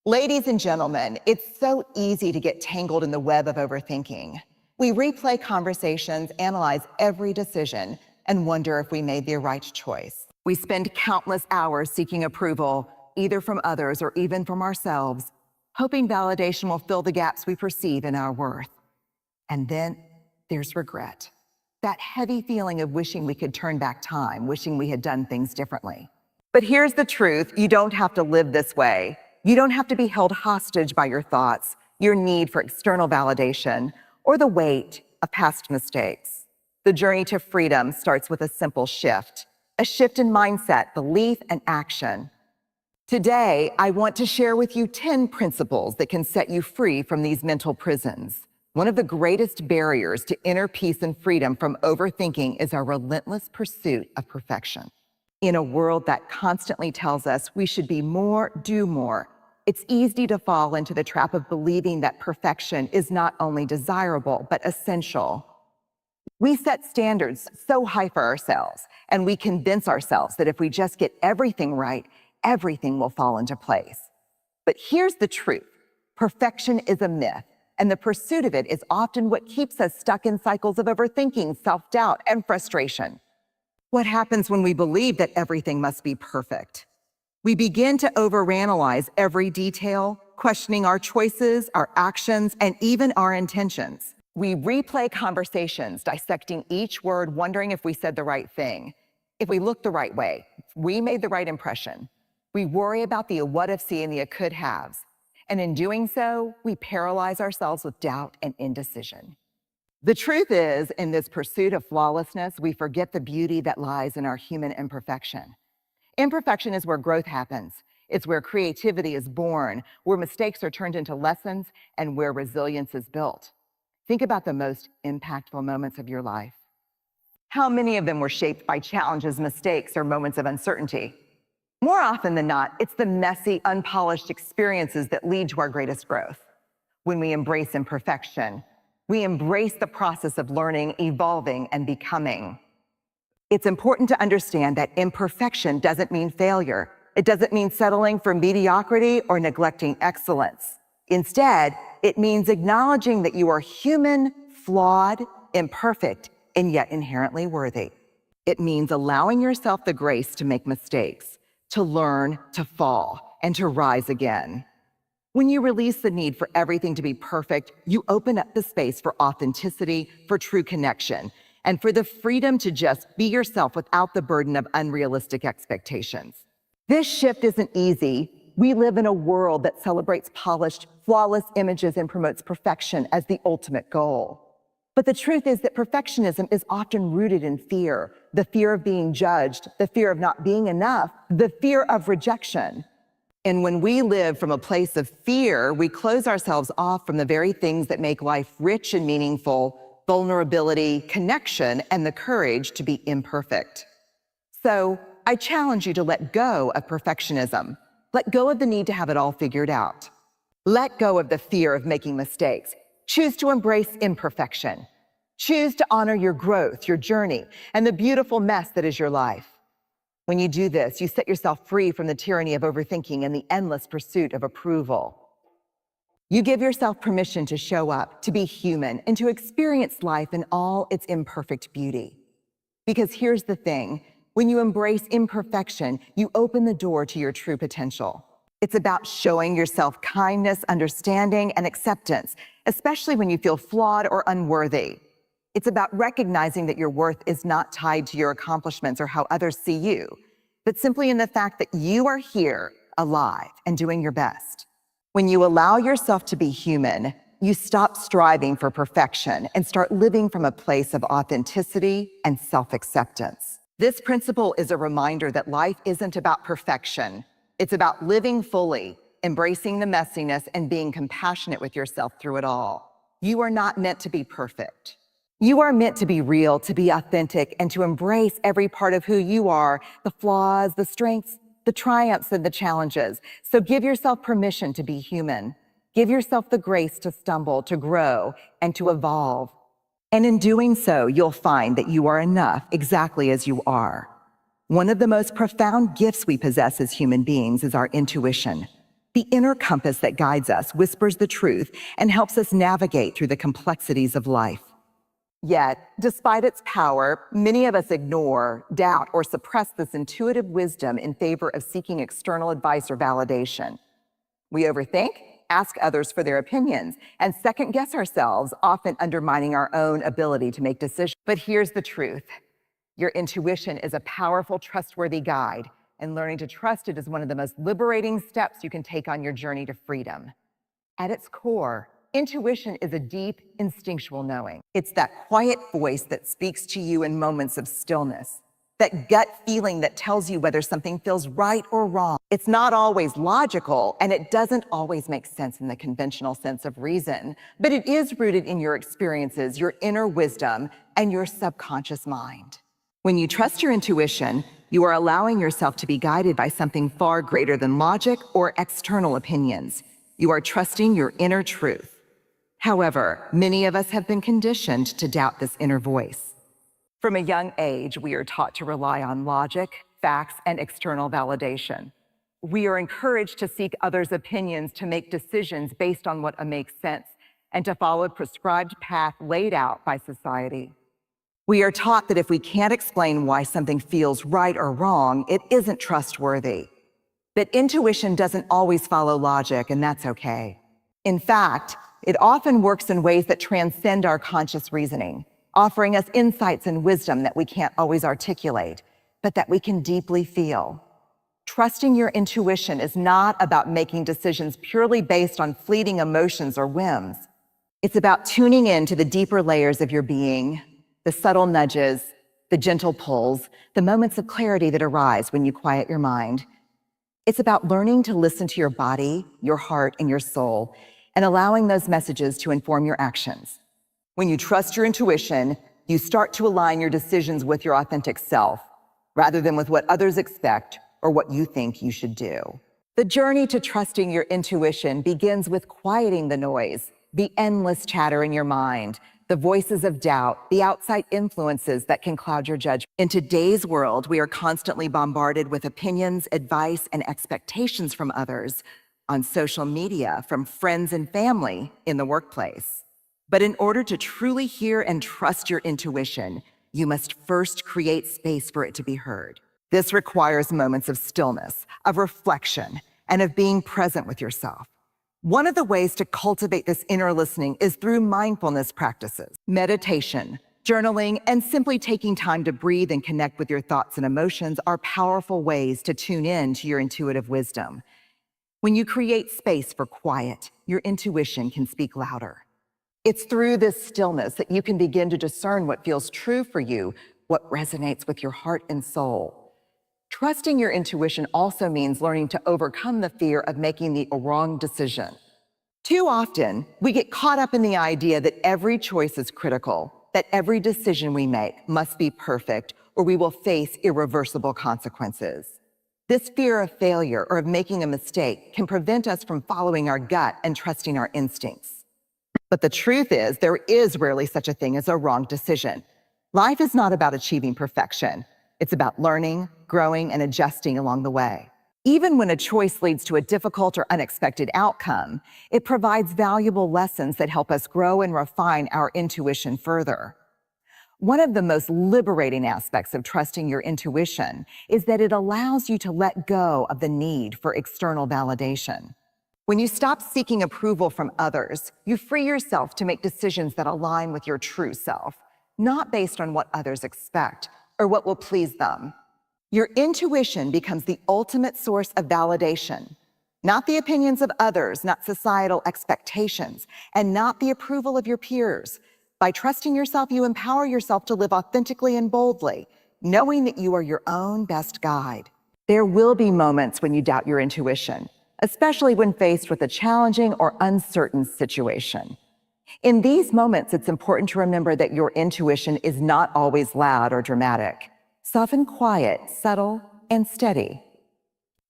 Ladies and gentlemen, it's so easy to get tangled in the web of overthinking. We replay conversations, analyze every decision, and wonder if we made the right choice. We spend countless hours seeking approval, either from others or even from ourselves, hoping validation will fill the gaps we perceive in our worth. And then there's regret. That heavy feeling of wishing we could turn back time, wishing we had done things differently. But here's the truth, you don't have to live this way. You don't have to be held hostage by your thoughts, your need for external validation, or the weight of past mistakes. The journey to freedom starts with a simple shift, a shift in mindset, belief, and action. Today, I want to share with you 10 principles that can set you free from these mental prisons. One of the greatest barriers to inner peace and freedom from overthinking is our relentless pursuit of perfection. In a world that constantly tells us we should be more, do more, it's easy to fall into the trap of believing that perfection is not only desirable, but essential. We set standards so high for ourselves, and we convince ourselves that if we just get everything right, everything will fall into place. But here's the truth. Perfection is a myth, and the pursuit of it is often what keeps us stuck in cycles of overthinking, self-doubt, and frustration. What happens when we believe that everything must be perfect? We begin to overanalyze every detail, questioning our choices, our actions, and even our intentions. We replay conversations, dissecting each word, wondering if we said the right thing, if we looked the right way, if we made the right impression. We worry about the what-if-see and the could-haves. And in doing so, we paralyze ourselves with doubt and indecision. The truth is, in this pursuit of flawlessness, we forget the beauty that lies in our human imperfection. Imperfection is where growth happens. It's where creativity is born, where mistakes are turned into lessons, and where resilience is built. Think about the most impactful moments of your life. How many of them were shaped by challenges, mistakes, or moments of uncertainty? More often than not, it's the messy, unpolished experiences that lead to our greatest growth. When we embrace imperfection, we embrace the process of learning, evolving, and becoming. It's important to understand that imperfection doesn't mean failure. It doesn't mean settling for mediocrity or neglecting excellence. Instead, it means acknowledging that you are human, flawed, imperfect, and yet inherently worthy. It means allowing yourself the grace to make mistakes, to learn, to fall, and to rise again. When you release the need for everything to be perfect, you open up the space for authenticity, for true connection, and for the freedom to just be yourself without the burden of unrealistic expectations. This shift isn't easy. We live in a world that celebrates polished, flawless images and promotes perfection as the ultimate goal. But the truth is that perfectionism is often rooted in fear, the fear of being judged, the fear of not being enough, the fear of rejection. And when we live from a place of fear, we close ourselves off from the very things that make life rich and meaningful: vulnerability, connection, and the courage to be imperfect. So I challenge you to let go of perfectionism. Let go of the need to have it all figured out. Let go of the fear of making mistakes. Choose to embrace imperfection. Choose to honor your growth, your journey, and the beautiful mess that is your life. When you do this, you set yourself free from the tyranny of overthinking and the endless pursuit of approval. You give yourself permission to show up, to be human, and to experience life in all its imperfect beauty. Because here's the thing, when you embrace imperfection, you open the door to your true potential. It's about showing yourself kindness, understanding, and acceptance, especially when you feel flawed or unworthy. It's about recognizing that your worth is not tied to your accomplishments or how others see you, but simply in the fact that you are here, alive, and doing your best. When you allow yourself to be human, you stop striving for perfection and start living from a place of authenticity and self-acceptance. This principle is a reminder that life isn't about perfection. It's about living fully, embracing the messiness, and being compassionate with yourself through it all. You are not meant to be perfect. You are meant to be real, to be authentic, and to embrace every part of who you are, the flaws, the strengths, the triumphs, and the challenges. So give yourself permission to be human. Give yourself the grace to stumble, to grow, and to evolve. And in doing so, you'll find that you are enough exactly as you are. One of the most profound gifts we possess as human beings is our intuition. The inner compass that guides us, whispers the truth, and helps us navigate through the complexities of life. Yet, despite its power, many of us ignore, doubt, or suppress this intuitive wisdom in favor of seeking external advice or validation. We overthink, ask others for their opinions, and second-guess ourselves, often undermining our own ability to make decisions. But here's the truth. Your intuition is a powerful, trustworthy guide, and learning to trust it is one of the most liberating steps you can take on your journey to freedom. At its core, intuition is a deep, instinctual knowing. It's that quiet voice that speaks to you in moments of stillness, that gut feeling that tells you whether something feels right or wrong. It's not always logical, and it doesn't always make sense in the conventional sense of reason, but it is rooted in your experiences, your inner wisdom, and your subconscious mind. When you trust your intuition, you are allowing yourself to be guided by something far greater than logic or external opinions. You are trusting your inner truth. However, many of us have been conditioned to doubt this inner voice. From a young age, we are taught to rely on logic, facts, and external validation. We are encouraged to seek others' opinions, to make decisions based on what makes sense, and to follow a prescribed path laid out by society. We are taught that if we can't explain why something feels right or wrong, it isn't trustworthy. But intuition doesn't always follow logic, and that's okay. In fact, it often works in ways that transcend our conscious reasoning, offering us insights and wisdom that we can't always articulate, but that we can deeply feel. Trusting your intuition is not about making decisions purely based on fleeting emotions or whims. It's about tuning in to the deeper layers of your being, the subtle nudges, the gentle pulls, the moments of clarity that arise when you quiet your mind. It's about learning to listen to your body, your heart, and your soul, and allowing those messages to inform your actions. When you trust your intuition, you start to align your decisions with your authentic self, rather than with what others expect or what you think you should do. The journey to trusting your intuition begins with quieting the noise, the endless chatter in your mind, the voices of doubt, the outside influences that can cloud your judgment. In today's world, we are constantly bombarded with opinions, advice, and expectations from others on social media, from friends and family, in the workplace. But in order to truly hear and trust your intuition, you must first create space for it to be heard. This requires moments of stillness, of reflection, and of being present with yourself. One of the ways to cultivate this inner listening is through mindfulness practices. Meditation, journaling, and simply taking time to breathe and connect with your thoughts and emotions are powerful ways to tune in to your intuitive wisdom. When you create space for quiet, your intuition can speak louder. It's through this stillness that you can begin to discern what feels true for you, what resonates with your heart and soul. Trusting your intuition also means learning to overcome the fear of making the wrong decision. Too often, we get caught up in the idea that every choice is critical, that every decision we make must be perfect, or we will face irreversible consequences. This fear of failure or of making a mistake can prevent us from following our gut and trusting our instincts. But the truth is, there is rarely such a thing as a wrong decision. Life is not about achieving perfection. It's about learning, growing, and adjusting along the way. Even when a choice leads to a difficult or unexpected outcome, it provides valuable lessons that help us grow and refine our intuition further. One of the most liberating aspects of trusting your intuition is that it allows you to let go of the need for external validation. When you stop seeking approval from others, you free yourself to make decisions that align with your true self, not based on what others expect or what will please them. Your intuition becomes the ultimate source of validation, not the opinions of others, not societal expectations, and not the approval of your peers. By trusting yourself, you empower yourself to live authentically and boldly, knowing that you are your own best guide. There will be moments when you doubt your intuition, especially when faced with a challenging or uncertain situation. In these moments, it's important to remember that your intuition is not always loud or dramatic. It's often quiet, subtle, and steady.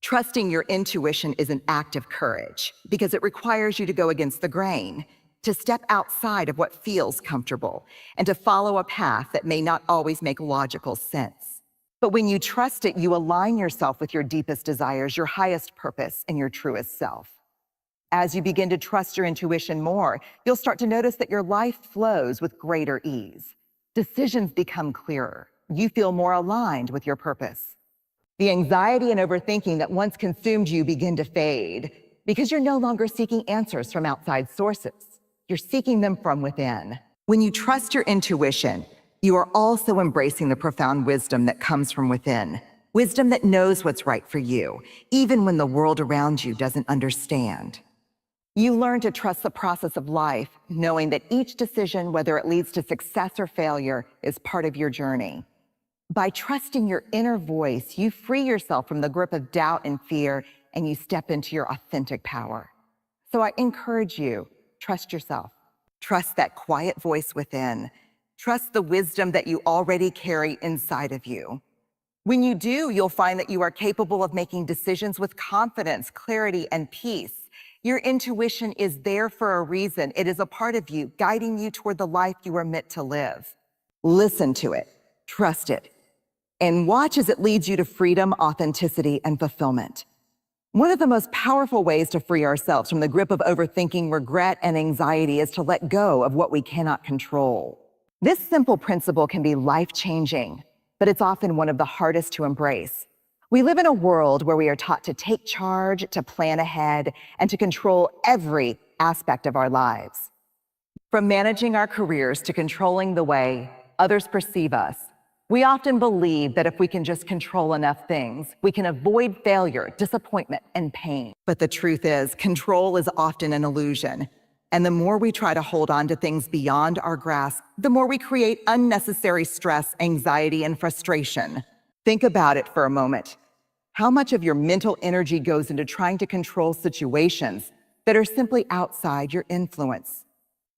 Trusting your intuition is an act of courage because it requires you to go against the grain, to step outside of what feels comfortable, and to follow a path that may not always make logical sense. But when you trust it, you align yourself with your deepest desires, your highest purpose, and your truest self. As you begin to trust your intuition more, you'll start to notice that your life flows with greater ease. Decisions become clearer. You feel more aligned with your purpose. The anxiety and overthinking that once consumed you begin to fade because you're no longer seeking answers from outside sources. You're seeking them from within. When you trust your intuition, you are also embracing the profound wisdom that comes from within. Wisdom that knows what's right for you, even when the world around you doesn't understand. You learn to trust the process of life, knowing that each decision, whether it leads to success or failure, is part of your journey. By trusting your inner voice, you free yourself from the grip of doubt and fear, and you step into your authentic power. So I encourage you, trust yourself. Trust that quiet voice within. Trust the wisdom that you already carry inside of you. When you do, you'll find that you are capable of making decisions with confidence, clarity, and peace. Your intuition is there for a reason. It is a part of you, guiding you toward the life you are meant to live. Listen to it, trust it, and watch as it leads you to freedom, authenticity, and fulfillment. One of the most powerful ways to free ourselves from the grip of overthinking, regret, and anxiety is to let go of what we cannot control. This simple principle can be life-changing, but it's often one of the hardest to embrace. We live in a world where we are taught to take charge, to plan ahead, and to control every aspect of our lives. From managing our careers to controlling the way others perceive us, we often believe that if we can just control enough things, we can avoid failure, disappointment, and pain. But the truth is, control is often an illusion. And the more we try to hold on to things beyond our grasp, the more we create unnecessary stress, anxiety, and frustration. Think about it for a moment. How much of your mental energy goes into trying to control situations that are simply outside your influence?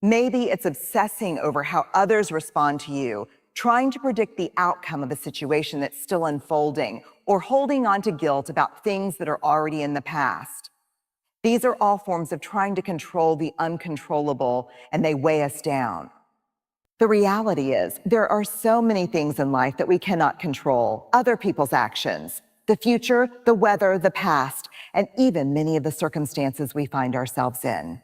Maybe it's obsessing over how others respond to you, trying to predict the outcome of a situation that's still unfolding, or holding on to guilt about things that are already in the past. These are all forms of trying to control the uncontrollable, and they weigh us down. The reality is, there are so many things in life that we cannot control: other people's actions, the future, the weather, the past, and even many of the circumstances we find ourselves in.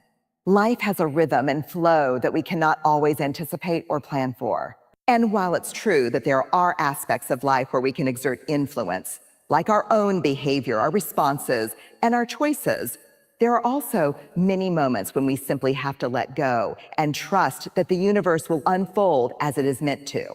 Life has a rhythm and flow that we cannot always anticipate or plan for. And while it's true that there are aspects of life where we can exert influence, like our own behavior, our responses, and our choices, there are also many moments when we simply have to let go and trust that the universe will unfold as it is meant to.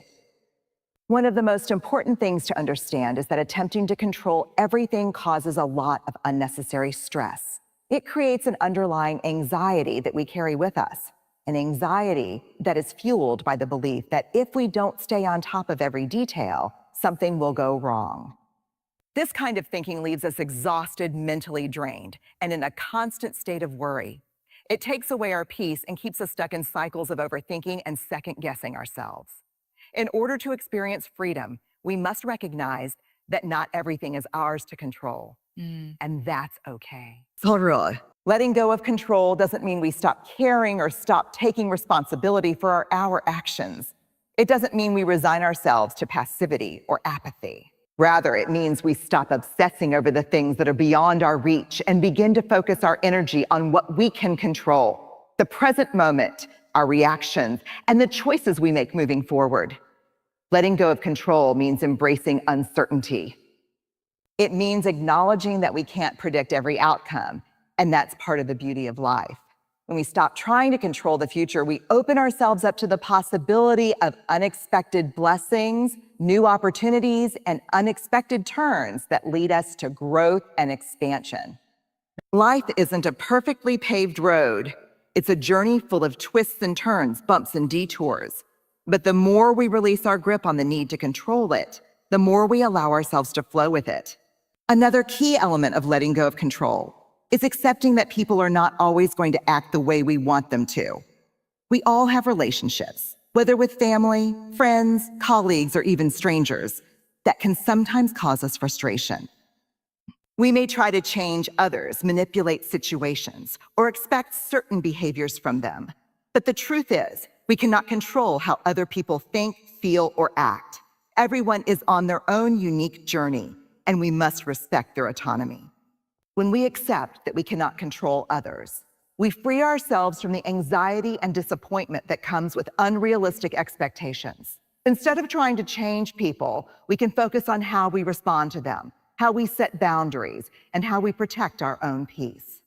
One of the most important things to understand is that attempting to control everything causes a lot of unnecessary stress. It creates an underlying anxiety that we carry with us. An anxiety that is fueled by the belief that if we don't stay on top of every detail, something will go wrong. This kind of thinking leaves us exhausted, mentally drained, and in a constant state of worry. It takes away our peace and keeps us stuck in cycles of overthinking and second-guessing ourselves. In order to experience freedom, we must recognize that not everything is ours to control, and that's okay. Letting go of control doesn't mean we stop caring or stop taking responsibility for our actions. It doesn't mean we resign ourselves to passivity or apathy. Rather, it means we stop obsessing over the things that are beyond our reach and begin to focus our energy on what we can control: the present moment, our reactions, and the choices we make moving forward. Letting go of control means embracing uncertainty. It means acknowledging that we can't predict every outcome, and that's part of the beauty of life. When we stop trying to control the future, we open ourselves up to the possibility of unexpected blessings, new opportunities, and unexpected turns that lead us to growth and expansion. Life isn't a perfectly paved road. It's a journey full of twists and turns, bumps and detours. But the more we release our grip on the need to control it, the more we allow ourselves to flow with it. Another key element of letting go of control is accepting that people are not always going to act the way we want them to. We all have relationships, whether with family, friends, colleagues, or even strangers, that can sometimes cause us frustration. We may try to change others, manipulate situations, or expect certain behaviors from them. But the truth is, we cannot control how other people think, feel, or act. Everyone is on their own unique journey, and we must respect their autonomy. When we accept that we cannot control others, we free ourselves from the anxiety and disappointment that comes with unrealistic expectations. Instead of trying to change people, we can focus on how we respond to them, how we set boundaries, and how we protect our own peace.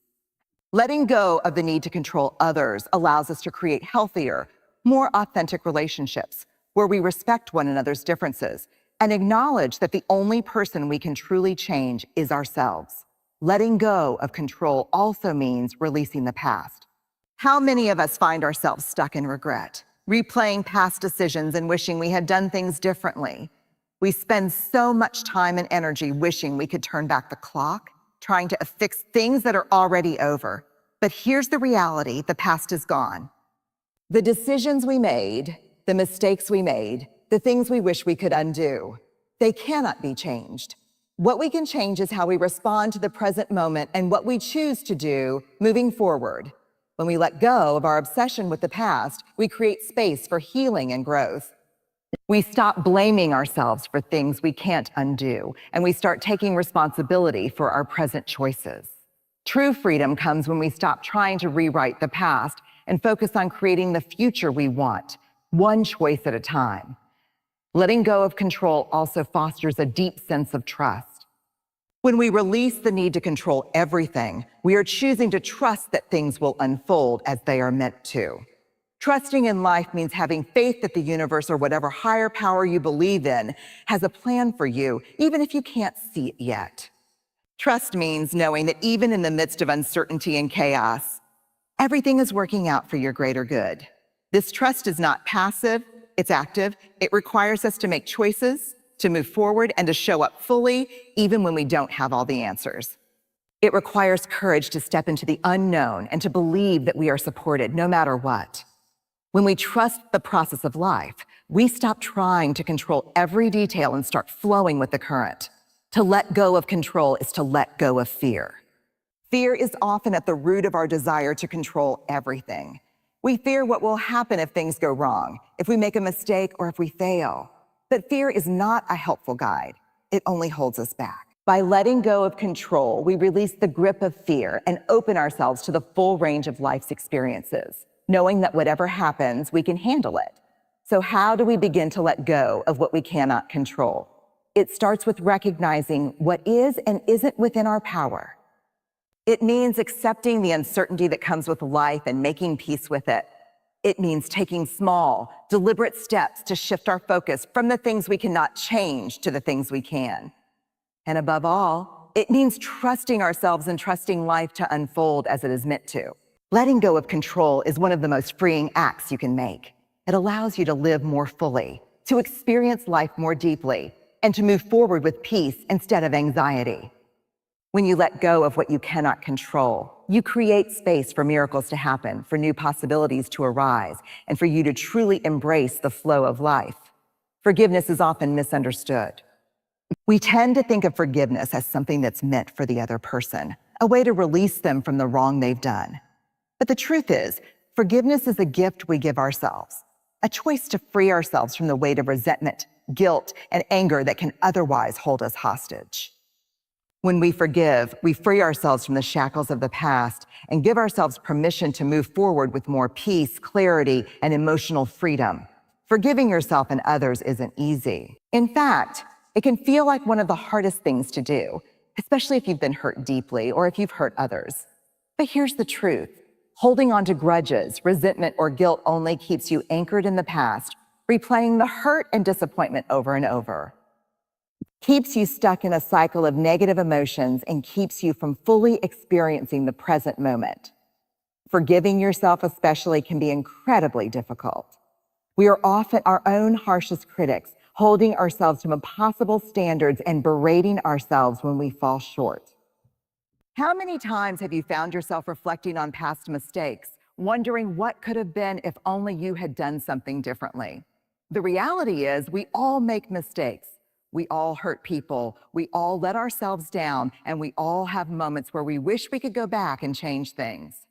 Letting go of the need to control others allows us to create healthier, more authentic relationships where we respect one another's differences and acknowledge that the only person we can truly change is ourselves. Letting go of control also means releasing the past. How many of us find ourselves stuck in regret, replaying past decisions and wishing we had done things differently? We spend so much time and energy wishing we could turn back the clock, trying to fix things that are already over. But here's the reality: the past is gone. The decisions we made, the mistakes we made, the things we wish we could undo, they cannot be changed. What we can change is how we respond to the present moment and what we choose to do moving forward. When we let go of our obsession with the past, we create space for healing and growth. We stop blaming ourselves for things we can't undo, and we start taking responsibility for our present choices. True freedom comes when we stop trying to rewrite the past and focus on creating the future we want, one choice at a time. Letting go of control also fosters a deep sense of trust. When we release the need to control everything, we are choosing to trust that things will unfold as they are meant to. Trusting in life means having faith that the universe or whatever higher power you believe in has a plan for you, even if you can't see it yet. Trust means knowing that even in the midst of uncertainty and chaos, everything is working out for your greater good. This trust is not passive, it's active. It requires us to make choices, to move forward, and to show up fully, even when we don't have all the answers. It requires courage to step into the unknown and to believe that we are supported no matter what. When we trust the process of life, we stop trying to control every detail and start flowing with the current. To let go of control is to let go of fear. Fear is often at the root of our desire to control everything. We fear what will happen if things go wrong, if we make a mistake, or if we fail. But fear is not a helpful guide. It only holds us back. By letting go of control, we release the grip of fear and open ourselves to the full range of life's experiences, knowing that whatever happens, we can handle it. So how do we begin to let go of what we cannot control? It starts with recognizing what is and isn't within our power. It means accepting the uncertainty that comes with life and making peace with it. It means taking small, deliberate steps to shift our focus from the things we cannot change to the things we can. And above all, it means trusting ourselves and trusting life to unfold as it is meant to. Letting go of control is one of the most freeing acts you can make. It allows you to live more fully, to experience life more deeply, and to move forward with peace instead of anxiety. When you let go of what you cannot control, you create space for miracles to happen, for new possibilities to arise, and for you to truly embrace the flow of life. Forgiveness is often misunderstood. We tend to think of forgiveness as something that's meant for the other person, a way to release them from the wrong they've done. But the truth is, forgiveness is a gift we give ourselves, a choice to free ourselves from the weight of resentment, guilt, and anger that can otherwise hold us hostage. When we forgive, we free ourselves from the shackles of the past and give ourselves permission to move forward with more peace, clarity, and emotional freedom. Forgiving yourself and others isn't easy. In fact, it can feel like one of the hardest things to do, especially if you've been hurt deeply or if you've hurt others. But here's the truth. Holding on to grudges, resentment, or guilt only keeps you anchored in the past, replaying the hurt and disappointment over and over. Keeps you stuck in a cycle of negative emotions and keeps you from fully experiencing the present moment. Forgiving yourself especially can be incredibly difficult. We are often our own harshest critics, holding ourselves to impossible standards and berating ourselves when we fall short. How many times have you found yourself reflecting on past mistakes, wondering what could have been if only you had done something differently? The reality is we all make mistakes. We all hurt people, we all let ourselves down, and we all have moments where we wish we could go back and change things.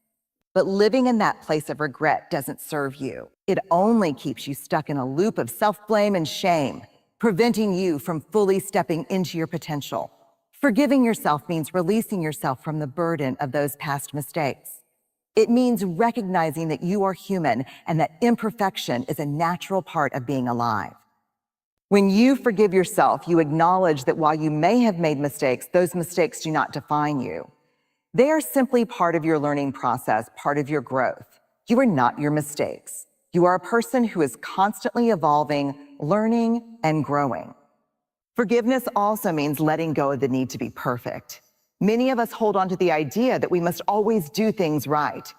But living in that place of regret doesn't serve you. It only keeps you stuck in a loop of self-blame and shame, preventing you from fully stepping into your potential. Forgiving yourself means releasing yourself from the burden of those past mistakes. It means recognizing that you are human and that imperfection is a natural part of being alive. When you forgive yourself, you acknowledge that while you may have made mistakes, those mistakes do not define you. They are simply part of your learning process, part of your growth. You are not your mistakes. You are a person who is constantly evolving, learning, and growing. Forgiveness also means letting go of the need to be perfect. Many of us hold on to the idea that we must always do things right,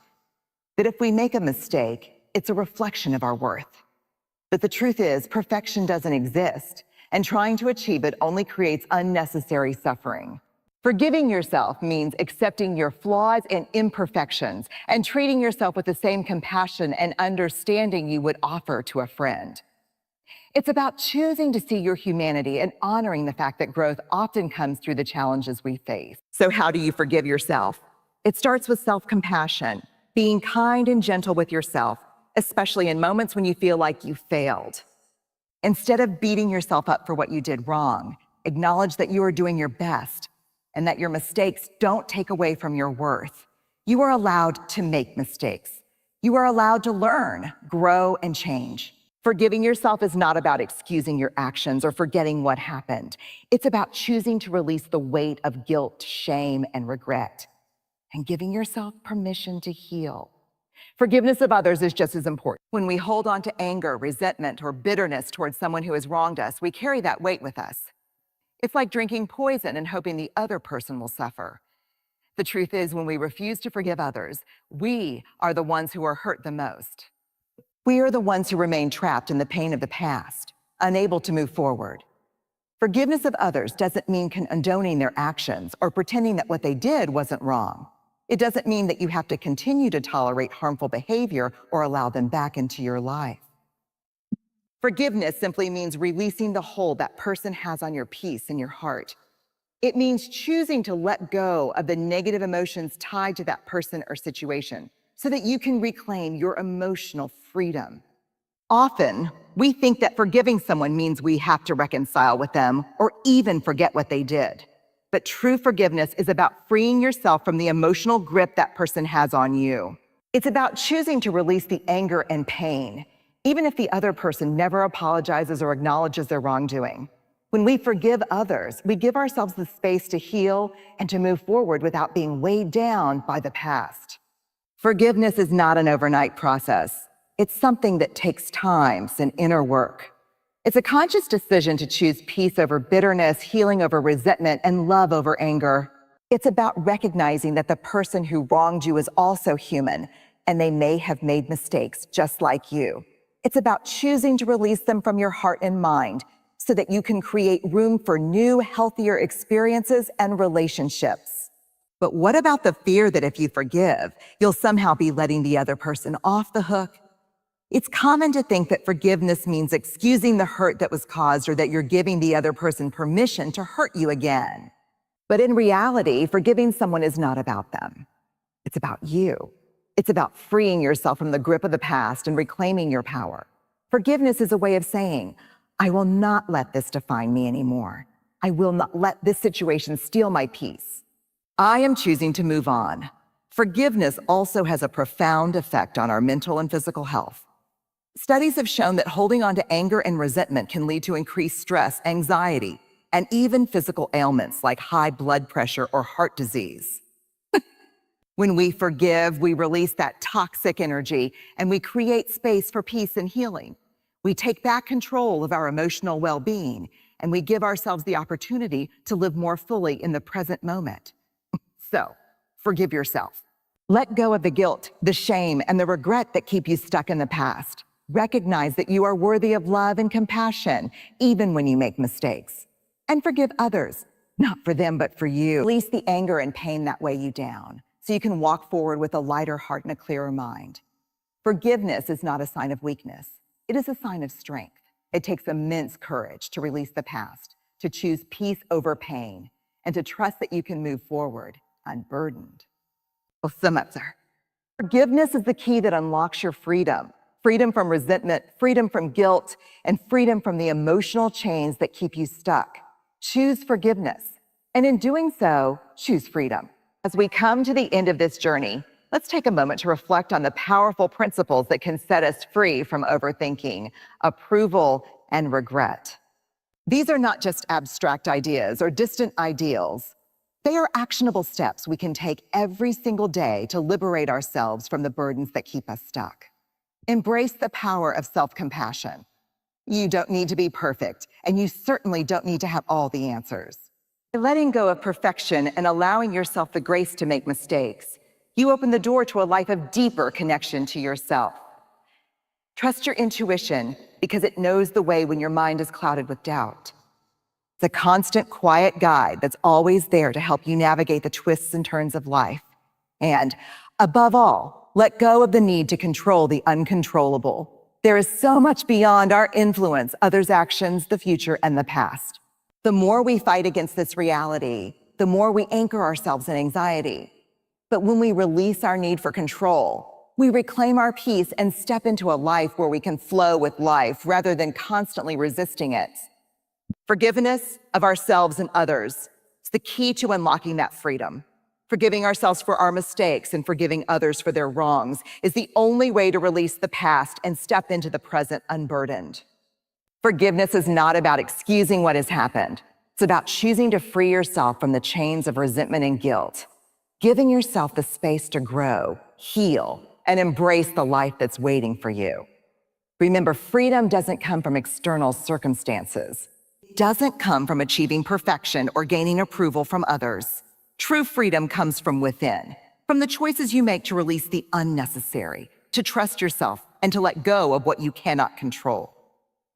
that if we make a mistake, it's a reflection of our worth. But the truth is, perfection doesn't exist, and trying to achieve it only creates unnecessary suffering. Forgiving yourself means accepting your flaws and imperfections and treating yourself with the same compassion and understanding you would offer to a friend. It's about choosing to see your humanity and honoring the fact that growth often comes through the challenges we face. So how do you forgive yourself? It starts with self-compassion, being kind and gentle with yourself, especially in moments when you feel like you failed. Instead of beating yourself up for what you did wrong, acknowledge that you are doing your best and that your mistakes don't take away from your worth. You are allowed to make mistakes. You are allowed to learn, grow, and change. Forgiving yourself is not about excusing your actions or forgetting what happened. It's about choosing to release the weight of guilt, shame, and regret, and giving yourself permission to heal. Forgiveness of others is just as important. When we hold on to anger, resentment, or bitterness towards someone who has wronged us, we carry that weight with us. It's like drinking poison and hoping the other person will suffer. The truth is, when we refuse to forgive others, we are the ones who are hurt the most. We are the ones who remain trapped in the pain of the past, unable to move forward. Forgiveness of others doesn't mean condoning their actions or pretending that what they did wasn't wrong. It doesn't mean that you have to continue to tolerate harmful behavior or allow them back into your life. Forgiveness simply means releasing the hold that person has on your peace and your heart. It means choosing to let go of the negative emotions tied to that person or situation so that you can reclaim your emotional freedom. Often, we think that forgiving someone means we have to reconcile with them or even forget what they did. But true forgiveness is about freeing yourself from the emotional grip that person has on you. It's about choosing to release the anger and pain, even if the other person never apologizes or acknowledges their wrongdoing. When we forgive others, we give ourselves the space to heal and to move forward without being weighed down by the past. Forgiveness is not an overnight process. It's something that takes time and inner work. It's a conscious decision to choose peace over bitterness, healing over resentment, and love over anger. It's about recognizing that the person who wronged you is also human, and they may have made mistakes just like you. It's about choosing to release them from your heart and mind so that you can create room for new, healthier experiences and relationships. But what about the fear that if you forgive, you'll somehow be letting the other person off the hook? It's common to think that forgiveness means excusing the hurt that was caused or that you're giving the other person permission to hurt you again. But in reality, forgiving someone is not about them. It's about you. It's about freeing yourself from the grip of the past and reclaiming your power. Forgiveness is a way of saying, I will not let this define me anymore. I will not let this situation steal my peace. I am choosing to move on. Forgiveness also has a profound effect on our mental and physical health. Studies have shown that holding on to anger and resentment can lead to increased stress, anxiety, and even physical ailments like high blood pressure or heart disease. When we forgive, we release that toxic energy and we create space for peace and healing. We take back control of our emotional well-being and we give ourselves the opportunity to live more fully in the present moment. So, forgive yourself. Let go of the guilt, the shame, and the regret that keep you stuck in the past. Recognize that you are worthy of love and compassion, even when you make mistakes. And forgive others, not for them, but for you. Release the anger and pain that weigh you down, so you can walk forward with a lighter heart and a clearer mind. Forgiveness is not a sign of weakness. It is a sign of strength. It takes immense courage to release the past, to choose peace over pain, and to trust that you can move forward unburdened. Well, sum up, sir. Forgiveness is the key that unlocks your freedom. Freedom from resentment, freedom from guilt, and freedom from the emotional chains that keep you stuck. Choose forgiveness. And in doing so, choose freedom. As we come to the end of this journey, let's take a moment to reflect on the powerful principles that can set us free from overthinking, approval, and regret. These are not just abstract ideas or distant ideals. They are actionable steps we can take every single day to liberate ourselves from the burdens that keep us stuck. Embrace the power of self-compassion. You don't need to be perfect, and you certainly don't need to have all the answers. By letting go of perfection and allowing yourself the grace to make mistakes, you open the door to a life of deeper connection to yourself. Trust your intuition because it knows the way when your mind is clouded with doubt. It's a constant, quiet guide that's always there to help you navigate the twists and turns of life. And above all, let go of the need to control the uncontrollable. There is so much beyond our influence, others' actions, the future, and the past. The more we fight against this reality, the more we anchor ourselves in anxiety. But when we release our need for control, we reclaim our peace and step into a life where we can flow with life rather than constantly resisting it. Forgiveness of ourselves and others is the key to unlocking that freedom. Forgiving ourselves for our mistakes and forgiving others for their wrongs is the only way to release the past and step into the present unburdened. Forgiveness is not about excusing what has happened. It's about choosing to free yourself from the chains of resentment and guilt, giving yourself the space to grow, heal, and embrace the life that's waiting for you. Remember, freedom doesn't come from external circumstances. It doesn't come from achieving perfection or gaining approval from others. True freedom comes from within, from the choices you make to release the unnecessary, to trust yourself, and to let go of what you cannot control.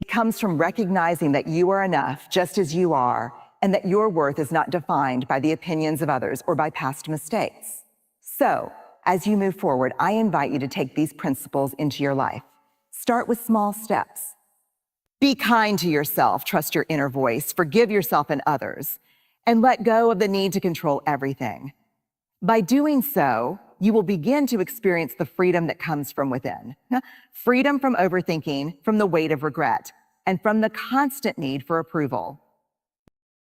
It comes from recognizing that you are enough just as you are, and that your worth is not defined by the opinions of others or by past mistakes. So, as you move forward, I invite you to take these principles into your life. Start with small steps. Be kind to yourself, trust your inner voice, forgive yourself and others, and let go of the need to control everything. By doing so, you will begin to experience the freedom that comes from within. Freedom from overthinking, from the weight of regret, and from the constant need for approval.